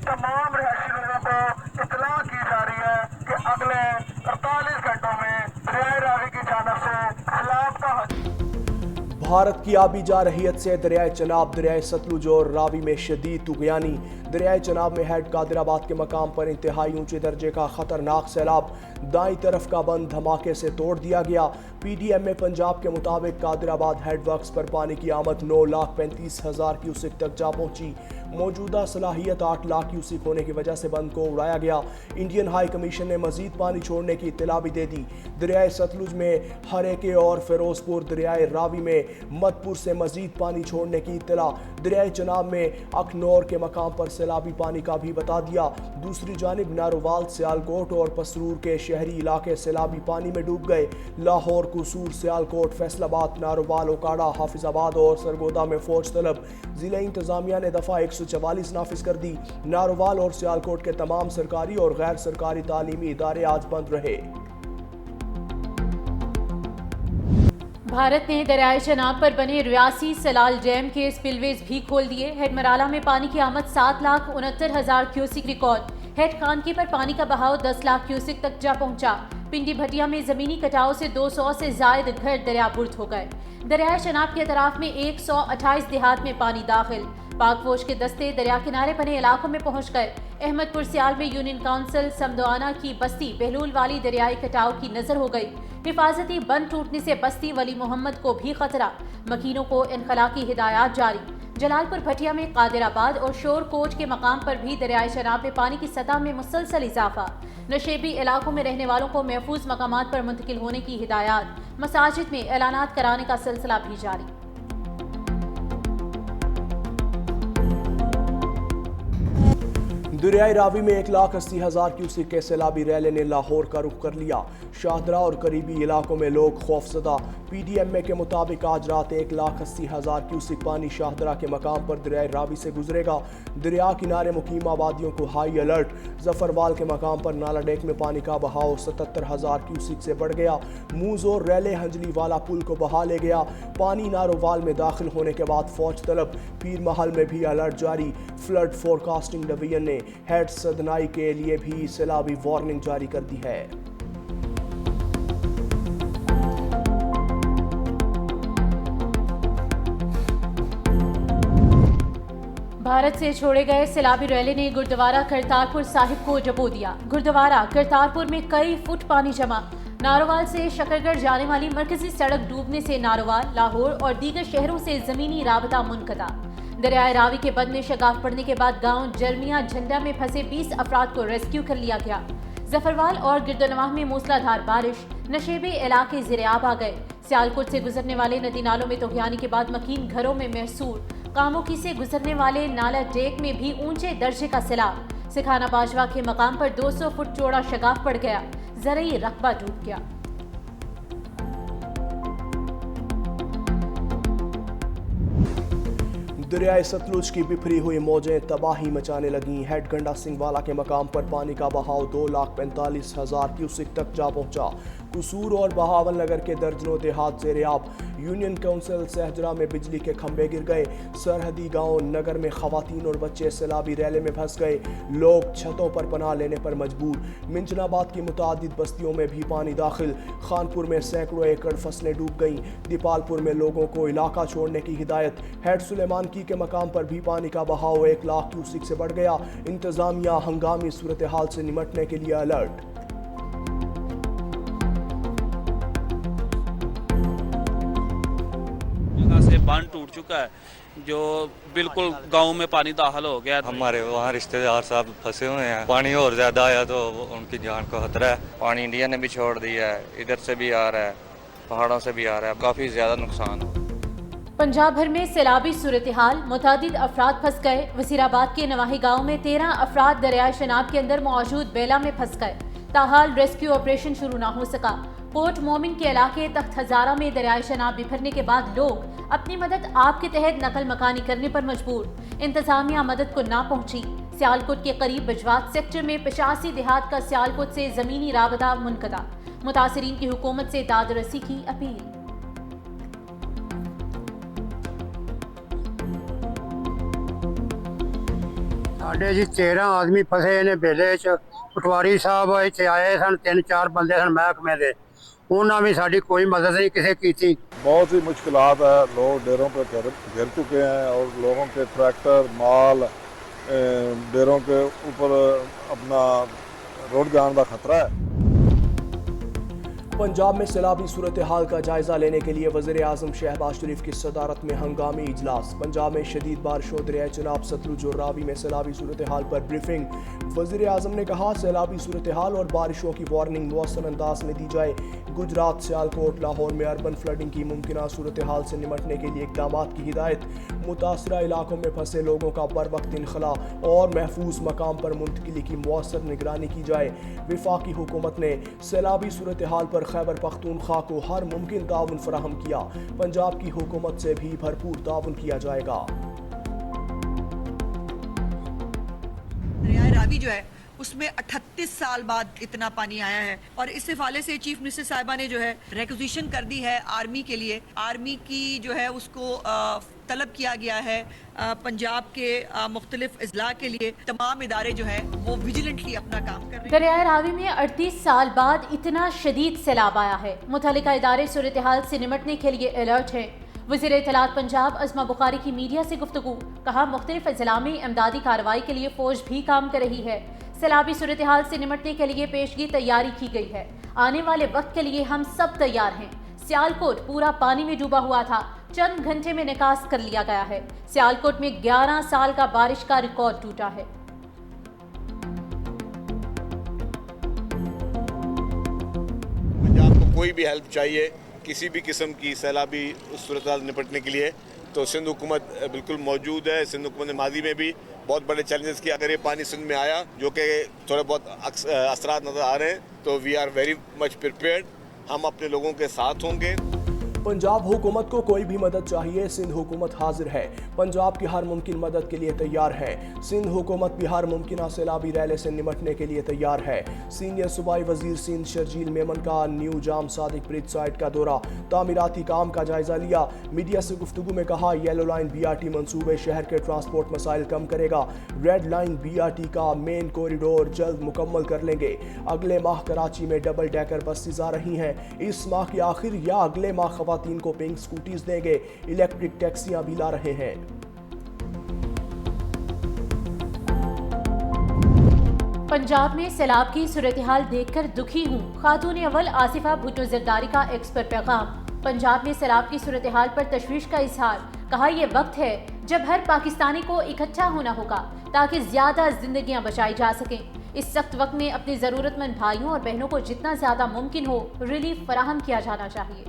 तमाम रिहायशी लोगों को इतला की जा रही है कि अगले 48 घंटों में दरियाए रावी की जानब से सैलाब का भारत की आबी जारहियत से दरियाए चनाब, दरियाए सतलुज और रावी में शदीद तुगयानी। दरियाए चनाब में हेड कादिराबाद के मकाम पर इंतहाई ऊंचे दर्जे का खतरनाक सैलाब, दाईं तरफ का बंद धमाके से तोड़ दिया गया। PDMA पंजाब के मुताबिक कादिराबाद हेड वर्क्स पर पानी की आमद 9,35,000 क्यूसिक तक जा पहुंची। मौजूदा सलाहियत 8 लाख क्यूसिक होने की वजह से बंद को उड़ाया गया। इंडियन हाई कमीशन ने मजीद पानी छोड़ने की इत्तला भी दे दी। दरियाए सतलुज में हरेके और फिरोजपुर, दरियाए रावी में मदपुर से मजीद पानी छोड़ने की इत्तला। दरियाए चनाब में अखनौर के मकाम पर सैलाबी पानी का भी बता दिया। दूसरी जानिब नारोवाल, सियालकोट और पसरूर के शहरी इलाके सैलाबी पानी में डूब गए। लाहौर, कसूर, सियालकोट, फैसलाबाद, नारोवाल, ओकाड़ा, हाफिजाबाद और सरगोदा में फौज तलब। जिला इंतजामिया ने दफा 144 नाफिज कर दी। नारोवाल और सियालकोट के तमाम सरकारी और गैर सरकारी तालीमी इदारे आज बंद रहे। भारत ने दरियाए चनाब पर बने रियासी सलाल डैम के स्पिलवेज भी खोल दिए। हेड मराला में पानी की आमद 7,69,000 क्यूसिक रिकॉर्ड। हेड खानकी पर पानी का बहाव 10 लाख क्यूसिक तक जा पहुंचा। पिंडी भटिया में जमीनी कटाव से 200 से जायद घर दरियाबुर्द हो गए। दरियाए चनाब के अतराफ में 128 देहात में पानी दाखिल। पाक फौज के दस्ते दरिया किनारे बने इलाकों में पहुंच गए। अहमदपुर सियाल में यूनियन काउंसिल समदवाना की बस्ती बहलूल वाली दरियाई कटाव की नजर हो गई। हिफाजती बंद टूटने से बस्ती वली मोहम्मद को भी खतरा, मकीनों को इनखला की हिदायत जारी। जलालपुर भटिया में कादिराबाद और शोरकोट के मकाम पर भी दरियाए चनाब में पानी की सतह में मुसलसल इजाफा। नशेबी इलाकों में रहने वालों को महफूज मकामात पर मुंतकिल होने की हिदायत। मसाजिद में ऐलानात कराने का सिलसिला भी जारी। दरियाई रावी में 1,80,000 क्यूसिक के सैलाबी रैले ने लाहौर का रुख कर लिया। शाहदरा और करीबी इलाकों में लोग खौफजदा। PDMA के मुताबिक आज रात 1,80,000 क्यूसिक पानी शाहदरा के मकाम पर दरियाई रावी से गुजरेगा। दरिया किनारे मुकीम आबादियों को हाई अलर्ट। जफरवाल के मकाम पर नाला डेक में पानी का बहाव 77,000 क्यूसिक से बढ़ गया। मूज और रैले हंजली वाला पुल को बहा ले गया। पानी नारोवाल में दाखिल होने के बाद फौज तलब। पीर महल में भी अलर्ट जारी। फ्लड फोरकास्टिंग डिवीजन ने हेड सदनाई के लिए भी सैलाबी वार्निंग जारी कर दी है। भारत से छोड़े गए सैलाबी रैले ने गुरुद्वारा करतारपुर साहिब को डुबो दिया। गुरुद्वारा करतारपुर में कई फुट पानी जमा। नारोवाल से शकरगढ़ जाने वाली मरकजी सड़क डूबने से नारोवाल, लाहौर और दीगर शहरों से जमीनी राबता मुनक़ता। दरियाए रावी के बंद में शगाफ पड़ने के बाद गांव जरमिया झंडा में फंसे 20 अफराद को रेस्क्यू कर लिया गया। जफरवाल और गिरदनवाह में मूसलाधार बारिश, नशेबी इलाके ज़िर-ए-आब आ गए। सियालकोट से गुजरने वाले नदी नालों में तोहियानी के बाद मकीन घरों में महसूर। कामोकी से गुजरने वाले नाला डेक में भी ऊंचे दर्जे का सैलाब। सिखाना बाजवा के मकाम पर 200 फुट चौड़ा शगाफ पड़ गया। ज़रई रकबा डूब गया। दरियाए सतलुज की बिफरी हुई मौजें तबाही मचाने लगीं। हेड गंडा सिंहवाला के मकाम पर पानी का बहाव 2,45,000 क्यूसिक तक जा पहुंचा। कसूर और बहावल नगर के दर्जनों देहात ज़ेर-ए-आब। यूनियन काउंसिल सहजरा में बिजली के खंभे गिर गए। सरहदी गांव नगर में खवातीन और बच्चे सैलाबी रैले में फंस गए। लोग छतों पर पनाह लेने पर मजबूर। मिंचनाबाद की मुतादिद बस्तियों में भी पानी दाखिल। खानपुर में सैकड़ों एकड़ फसलें डूब गईं। दीपालपुर में लोगों को इलाका छोड़ने की हिदायत। हेड सुलेमान की के मकाम पर भी पानी का बहाव 1 लाख क्यूसिक से बढ़ गया। इंतजामिया हंगामी सूरत हाल से निमटने के लिए अलर्ट। से बांध टूट चुका है, जो बिल्कुल गांव में पानी दाखिल हो गया। हमारे वहाँ रिश्तेदार साहब फंसे हुए हैं। पानी और ज्यादा आया तो उनकी जान को खतरा है। पानी इंडिया ने भी छोड़ दिया है, इधर से भी आ रहा है, पहाड़ों से भी आ रहा है, काफी ज्यादा नुकसान है। पंजाब भर में सैलाबी सूरत हाल, मुतादिद अफराद फंस गए। वजीराबाद के नवाही गांव में 13 अफराद दरियाए शनाब के अंदर मौजूद बेला में फंस गए। ताहाल रेस्क्यू ऑपरेशन शुरू न हो सका। पोर्ट मोमिन के इलाके तख्त हजारा में दरियाए शनाब बिफरने के बाद लोग अपनी मदद आप के तहत नकल मकानी करने पर मजबूर। इंतजामिया मदद को ना पहुंची। सियालकोट के करीब बजवात सेक्टर में 85 देहात का सियालकोट से जमीनी राबता मुनक़ता। मुतासरीन की हुकूमत से दाद रसी की अपील। ਸਾਡੇ ਜੀ 13 ਆਦਮੀ ਫਸੇ ਨੇ ਬੇਲੇ 'ਚ। ਪਟਵਾਰੀ ਸਾਹਿਬ ਇੱਥੇ ਆਏ ਸਨ, 3-4 ਬੰਦੇ ਸਨ ਮਹਿਕਮੇ ਦੇ, ਉਹਨਾਂ भी ਸਾਡੀ कोई मदद नहीं किसी की थी। बहुत सी मुश्किलात है, लोग डेरों पर घिर चुके हैं और लोगों के ट्रैक्टर माल डेरों के ऊपर अपना रुड़ जाने का खतरा है। पंजाब में सैलाबी सूरत हाल का जायजा लेने के लिए वज़ीर आज़म शहबाज शरीफ की सदारत में हंगामी इजलास। पंजाब में शदीद बारिशों, दरिया चनाब, सतलुज और रावी में सैलाबी सूरत हाल पर ब्रीफिंग। वज़ीर आज़म ने कहा सैलाबी सूरत हाल और बारिशों की वार्निंग मौसर अंदाज में दी जाए। गुजरात, सियालकोट, लाहौर में अर्बन फ्लडिंग की मुमकिन सूरत हाल से निमटने के लिए इक़दाम की हिदायत। मुतासरा इलाकों में फंसे लोगों का बर वक्त इनखला और महफूज मकाम पर मुंतकिली की मौसर निगरानी की जाए। विफाकी हुकूमत ने सैलाबी सूरत हाल पर खैबर पख्तूनख्वा को हर मुमकिन ताउन फराहम किया। पंजाब की हुकूमत से भी भरपूर ताउन किया जाएगा। दरिया रावी जो है उसमें 38 साल बाद इतना पानी आया है और इस हवाले से चीफ मिनिस्टर साहिबा ने जो है रिक्वेजिशन कर दी है आर्मी के लिए। आर्मी की जो है उसको तलब किया गया है पंजाब के मुख्तलिफ अजला के लिए। तमाम इदारे जो है वो विजिलेंटली अपना काम कर रहे हैं। दरिया रावी में 38 साल बाद इतना शदीद सैलाब आया है। मुतल्लिका इदारे सूरत हाल से निमटने के लिए अलर्ट है। वज़ीर इत्तलात पंजाब अज़मा बुखारी की मीडिया से गुफ्तगू। कहा मुख्तलिफ अजला में इमदादी कार्रवाई के लिए फौज भी काम कर रही है। सैलाबी सूरत हाल से निमटने के लिए पेशगी तैयारी की गई है। आने वाले वक्त के लिए हम सब तैयार हैं। सियालकोट पूरा पानी में डूबा हुआ था, चंद घंटे में निकास कर लिया गया है। सियालकोट में 11 साल का बारिश का रिकॉर्ड टूटा है। पंजाब को कोई भी हेल्प चाहिए किसी भी किस्म की सैलाबी सूरत हाल निपटने के लिए तो सिंध हुकूमत बिल्कुल मौजूद है। सिंध हुकूमत ने माजी में भी बहुत बड़े चैलेंजेस किए। अगर ये पानी सिंध में आया जो कि थोड़े बहुत असरात नज़र आ रहे हैं तो we are very much prepared. हम अपने लोगों के साथ होंगे। पंजाब हुकूमत को कोई भी मदद चाहिए, सिंध हुकूमत हाजिर है। पंजाब की हर मुमकिन मदद के लिए तैयार है। सिंध हुकूमत भी हर मुमकिन सैलाबी रैले से निमटने के लिए तैयार है। सीनियर सूबाई वजीर सिंध शर्जील मेमन का न्यू जाम सादिक ब्रिज साइट का दौरा, तामीराती काम का जायजा लिया। मीडिया से गुफ्तगू में कहा येलो लाइन BRT मंसूबे शहर के ट्रांसपोर्ट मसाइल कम करेगा। रेड लाइन BRT का मेन कॉरिडोर जल्द मुकम्मल कर लेंगे। अगले माह कराची में डबल डेकर बसेज आ रही हैं। इस माह के आखिर या अगले माह खवातीन को पिंक स्कूटीज देंगे। इलेक्ट्रिक टैक्सियां भी ला रहे हैं। पंजाब में सैलाब की सूरत हाल देखकर दुखी हूँ। खातून अव्वल आसिफा भुट्टो जरदारी का एक्स पर पैगाम। पंजाब में सैलाब की सूरत हाल पर तशवीश का इजहार। कहा यह वक्त है जब हर पाकिस्तानी को इकट्ठा होना होगा ताकि ज्यादा जिंदगियां बचाई जा सकें। इस सख्त वक्त में अपने जरूरतमंद भाइयों और बहनों को जितना ज्यादा मुमकिन हो रिलीफ फराहम किया जाना चाहिए।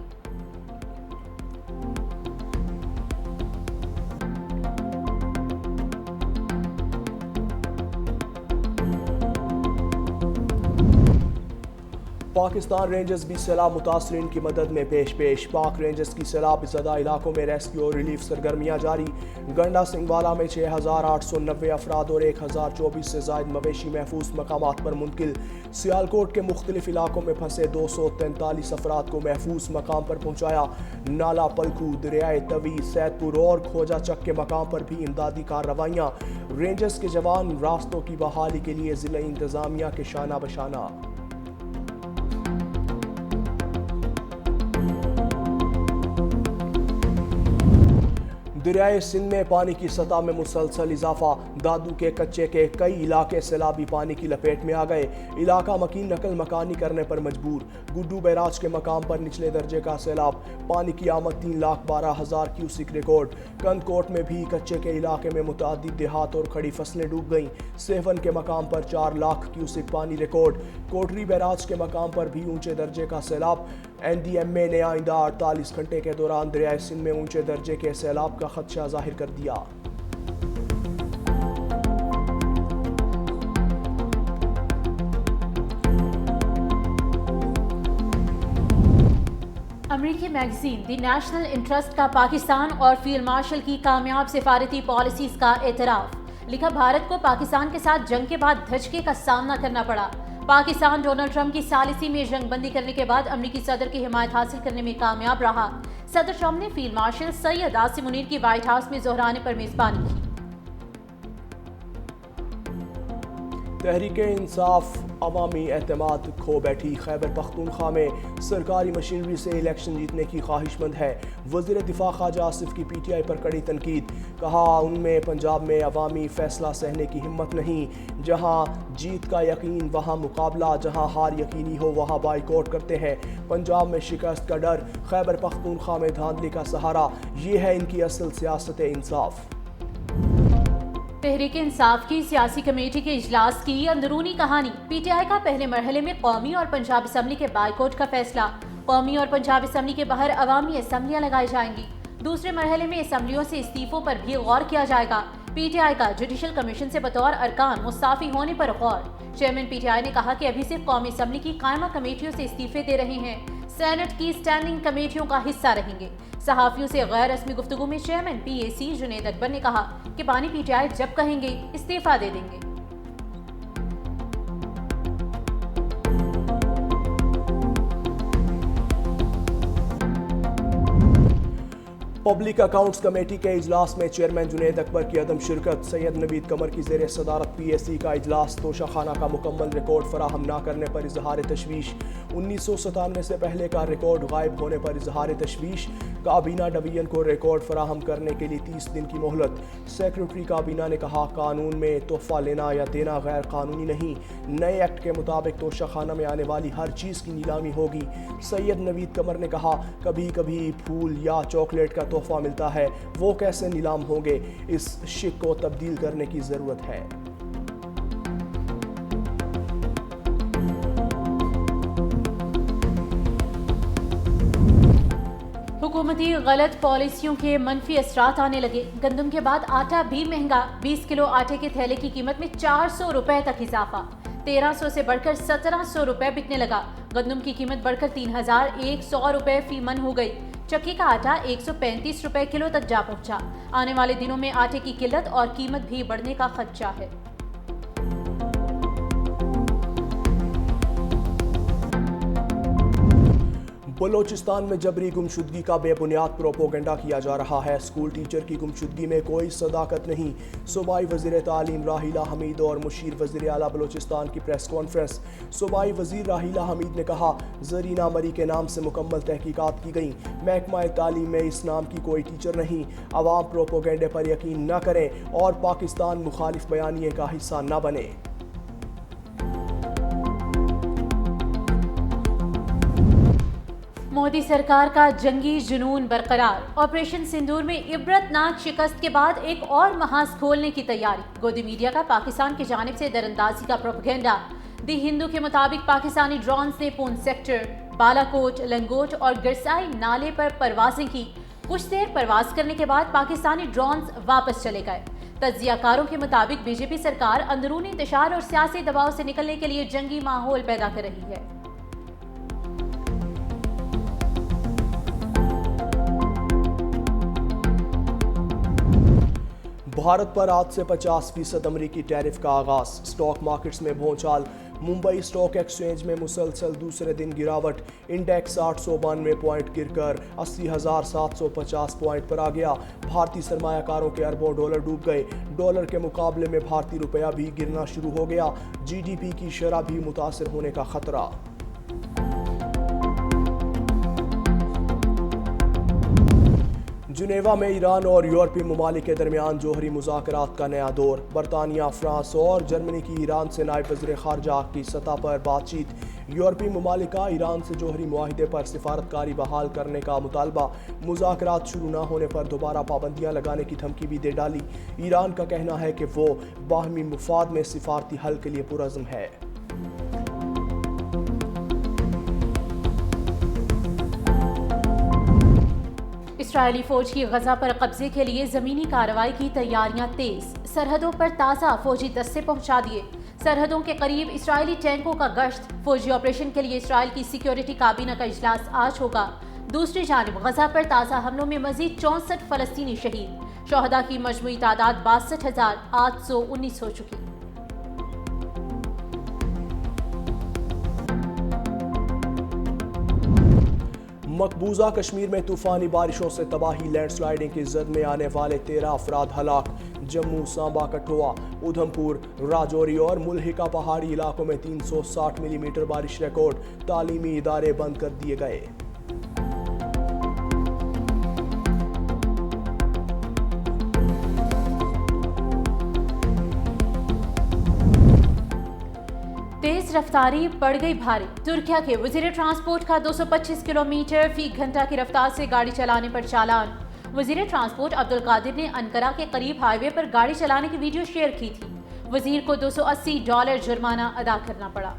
पाकिस्तान रेंजर्स भी सैलाब मुतासरीन की मदद में पेश। पाक रेंजर्स की सैलाब ज़दा इलाकों में रेस्क्यू और रिलीफ सरगर्मियाँ जारी। गंडा सिंगवाला में 6,890 अफराद और 1,024 से ज़ायद मवेशी महफूज मकामात पर मुंतकिल। सियालकोट के मुख्तलिफ इलाकों में फंसे 243 अफराद को महफूज मकाम पर पहुँचाया। नाला पलखू, दरियाए तवी, सैदपुर और खोजा चक के मकाम पर भी इमदादी कार्रवाइयाँ। रेंजर्स के जवान रास्तों की बहाली के लिए ज़िला इंतज़ामिया के शाना बशाना। दरियाए सिंध में पानी की सतह में मुसलसल इजाफा। दादू के कच्चे के कई इलाके सैलाबी पानी की लपेट में आ गए। इलाका मकीन नकल मकानी करने पर मजबूर। गुड्डू बैराज के मकाम पर निचले दर्जे का सैलाब। पानी की आमद 3,12,000 क्यूसिक रिकॉर्ड। कंदकोट में भी कच्चे के इलाके में मुतादिद देहात और खड़ी फसलें डूब गईं। सेवन के मकाम पर 4 लाख क्यूसिक पानी रिकॉर्ड। कोटरी बैराज के मकाम पर भी ऊंचे दर्जे का सैलाब। NDMA ने आइंदा 48 घंटे के दौरान दरियाए सिंध में ऊंचे दर्जे के सैलाब का खदशा जाहिर कर दिया। अमेरिकी मैगजीन द नेशनल इंटरेस्ट का पाकिस्तान और फील्ड मार्शल की कामयाब सिफारती पॉलिसीज का एतराफ। लिखा भारत को पाकिस्तान के साथ जंग के बाद धचके का सामना करना पड़ा। पाकिस्तान डोनाल्ड ट्रंप की सालिसी में जंगबंदी करने के बाद अमेरिकी सदर की हिमायत हासिल करने में कामयाब रहा। सदर ट्रंप ने फील्ड मार्शल सैयद आसिम मुनीर की व्हाइट हाउस में जोहराने पर मेजबानी की। तहरीक इंसाफ अवामी एतमाद खो बैठी। खैबर पख्तूनख्वा में सरकारी मशीनरी से इलेक्शन जीतने की ख्वाहिशमंद है। वज़ीर दिफा ख्वाजा आसिफ की PTI पर कड़ी तनकीद। कहा उनमें पंजाब में अवामी फैसला सहने की हिम्मत नहीं। जहां जीत का यकीन वहां मुकाबला, जहां हार यकीनी हो वहां बाइकआउट करते हैं। पंजाब में शिकस्त का डर, खैबर पख्तूनख्वा में धांधली का सहारा, ये है इनकी असल सियासत इंसाफ। तहरीक इंसाफ की सियासी कमेटी के इजलास की अंदरूनी कहानी। PTI का पहले मरहले में कौमी और पंजाब असम्बली के बाइकआउट का फैसला। कौमी और पंजाब असम्बली के बाहर अवामी असम्बलियां लगाई जाएंगी। दूसरे मरहले में असम्बलियों से इस्तीफों पर भी गौर किया जाएगा। PTI का जुडिशल कमीशन से बतौर अरकान मुस्ताफी होने पर गौर। चेयरमैन PTI ने कहा कि अभी सिर्फ कौमी असम्बली की कायमा कमेटियों से इस्तीफे दे रहे हैं, सेनेट की स्टैंडिंग कमेटियों का हिस्सा रहेंगे। सहाफियों से गैर रस्मी गुफ्तगू में चेयरमैन PAC जुनेद अकबर ने कहा कि बानी PTI जब कहेंगे इस्तीफा दे देंगे। पब्लिक अकाउंट्स कमेटी के इजलास में चेयरमैन जुनेद अकबर की अदम शिरकत। सैयद नवीद कमर की ज़ेर सदारत PAC का इजलास। तोशाखाना का मुकम्मल रिकॉर्ड फराहम न करने पर इजहार तशवीश। 1997 से पहले का रिकॉर्ड गायब होने पर इजहार तशवीश। काबीना डिवीजन को रिकॉर्ड फराहम करने के लिए 30 दिन की मोहलत। सेक्रेटरी काबीना ने कहा कानून में तोहफा लेना या देना गैर कानूनी नहीं। नए एक्ट के मुताबिक तोशाखाना में आने वाली हर चीज़ की नीलामी होगी। सैयद नवीद कमर ने कहा कभी कभी फूल या चॉकलेट का तोहफा मिलता है, वो कैसे नीलाम होंगे? इस शिक को तब्दील करने की जरूरत है। हुकूमती गलत पॉलिसियों के मनफी असरात आने लगे। गंदम के बाद आटा भी महंगा। 20 किलो आटे के थैले की कीमत में 400 रुपए तक इजाफा। 1300 से बढ़कर 1700 रुपए बिकने लगा। गंदम की कीमत बढ़कर 3100 रुपए फी मन हो गई। चक्की का आटा 135 रुपए किलो तक जा पहुंचा। आने वाले दिनों में आटे की किल्लत और कीमत भी बढ़ने का खदशा है। बलोचिस्तान में जबरी गुमशुदगी का बेबुनियाद प्रोपोगंडा किया जा रहा है। स्कूल टीचर की गुमशुदगी में कोई सदाकत नहीं। सूबाई वज़ीर तालीम राहिला हमीद और मुशीर वज़ीर आला बलोचिस्तान की प्रेस कॉन्फ्रेंस। सूबाई वज़ीर राहिला हमीद ने कहा ज़रीना मरी के नाम से मुकम्मल तहकीकात की गई। महकमा तालीम में इस नाम की कोई टीचर नहीं। अवाम प्रोपोगंडे पर यकीन न करें और पाकिस्तान मुखालिफ बयानिए का हिस्सा न बने। मोदी सरकार का जंगी जुनून बरकरार। ऑपरेशन सिंदूर में इबरतनाक शिकस्त के बाद एक और महाज खोलने की तैयारी। गोदी मीडिया का पाकिस्तान की जानिब से दरअंदाजी का प्रोपेगेंडा। दी हिंदू के मुताबिक पाकिस्तानी ड्रोन्स ने पूंछ सेक्टर, बालाकोट, लंगोट और गरसाई नाले पर परवाजें की। कुछ देर परवाज करने के बाद पाकिस्तानी ड्रोन्स वापस चले गए। तज्जियाकारों के मुताबिक बीजेपी सरकार अंदरूनी इंतशार और सियासी दबाव से निकलने के लिए जंगी माहौल पैदा कर रही है। भारत पर आज से 50% अमरीकी टैरिफ का आगाज। स्टॉक मार्केट्स में भौचाल। मुंबई स्टॉक एक्सचेंज में मुसलसल दूसरे दिन गिरावट। इंडेक्स 892 पॉइंट गिरकर 80,750 पॉइंट पर आ गया। भारतीय सरमायाकारों के अरबों डॉलर डूब गए। डॉलर के मुकाबले में भारतीय रुपया भी गिरना शुरू हो गया। GDP की शरह भी मुतासर होने का खतरा। जुनेवा में ईरान और यूरोपीय ममालिक के दरमियान जोहरी मुज़ाकरात का नया दौर। बरतानिया, फ्रांस और जर्मनी की ईरान से नायब वज़ीर ख़ारजा की सतह पर बातचीत। यूरोपीय ममालिक का ईरान से जोहरी मुआहिदे पर सिफारतकारी बहाल करने का मुतालबा। मुज़ाकरात शुरू न होने पर दोबारा पाबंदियाँ लगाने की धमकी भी दे डाली। ईरान का कहना है कि वो बाहमी मुफाद में सिफारती हल के लिए पुरज़्म है। इस्राएली फौज की गजा पर कब्जे के लिए जमीनी कार्रवाई की तैयारियां तेज। सरहदों पर ताज़ा फौजी दस्ते पहुंचा दिए। सरहदों के करीब इस्राएली टैंकों का गश्त। फौजी ऑपरेशन के लिए इस्राएल की सिक्योरिटी काबीना का इजलास आज होगा। दूसरी जानिब गजा पर ताज़ा हमलों में मजीद 64 फलस्तीनी शहीद। शोहदा की मजमूई तादाद 62,819 हो चुकी। मकबूजा कश्मीर में तूफानी बारिशों से तबाही। लैंडस्लाइडिंग की जद में आने वाले 13 अफराद हलाक। जम्मू, सांबा, कठुआ, उधमपुर, राजौरी और मुल्हिका पहाड़ी इलाकों में 360 मिलीमीटर बारिश रिकॉर्ड। तालीमी इदारे बंद कर दिए गए। तेज रफ्तारी पड़ गई भारी। तुर्किया के वजीर ट्रांसपोर्ट का 225 किलोमीटर फी घंटा की रफ्तार से गाड़ी चलाने पर चालान। वजीर ट्रांसपोर्ट अब्दुल कादिर ने अनकरा के करीब हाईवे पर गाड़ी चलाने की वीडियो शेयर की थी। वजीर को $280 जुर्माना अदा करना पड़ा।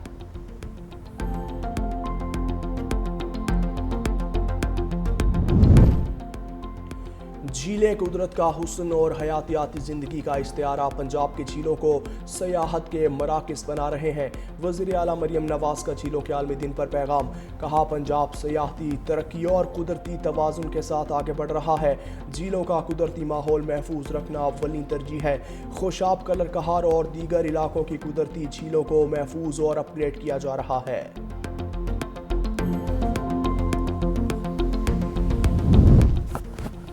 झीलें कुदरत का हुस्न और हयातियाती ज़िंदगी का इस्तिआरा पंजाब के झीलों को सयाहत के मराकज़ बना रहे हैं। वज़ीर आला मरियम नवाज़ का झीलों के आलमी दिन पर पैगाम। कहा, पंजाब सयाहती तरक्की और कुदरती तवाज़ुन के साथ आगे बढ़ रहा है। झीलों का कुदरती माहौल महफूज रखना अव्वलीन तरजीह है। खुशाब, कलर कहार और दीगर इलाकों की कुदरती झीलों को महफूज और अपग्रेड किया जा रहा है।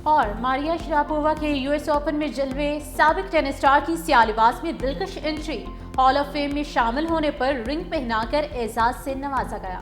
और मारिया शरापोवा के यूएस ओपन में जलवे। साबिक टेनिस स्टार की सियाह लिबास में दिलकश एंट्री। हॉल ऑफ फेम में शामिल होने पर रिंग पहनाकर एजाज से नवाजा गया।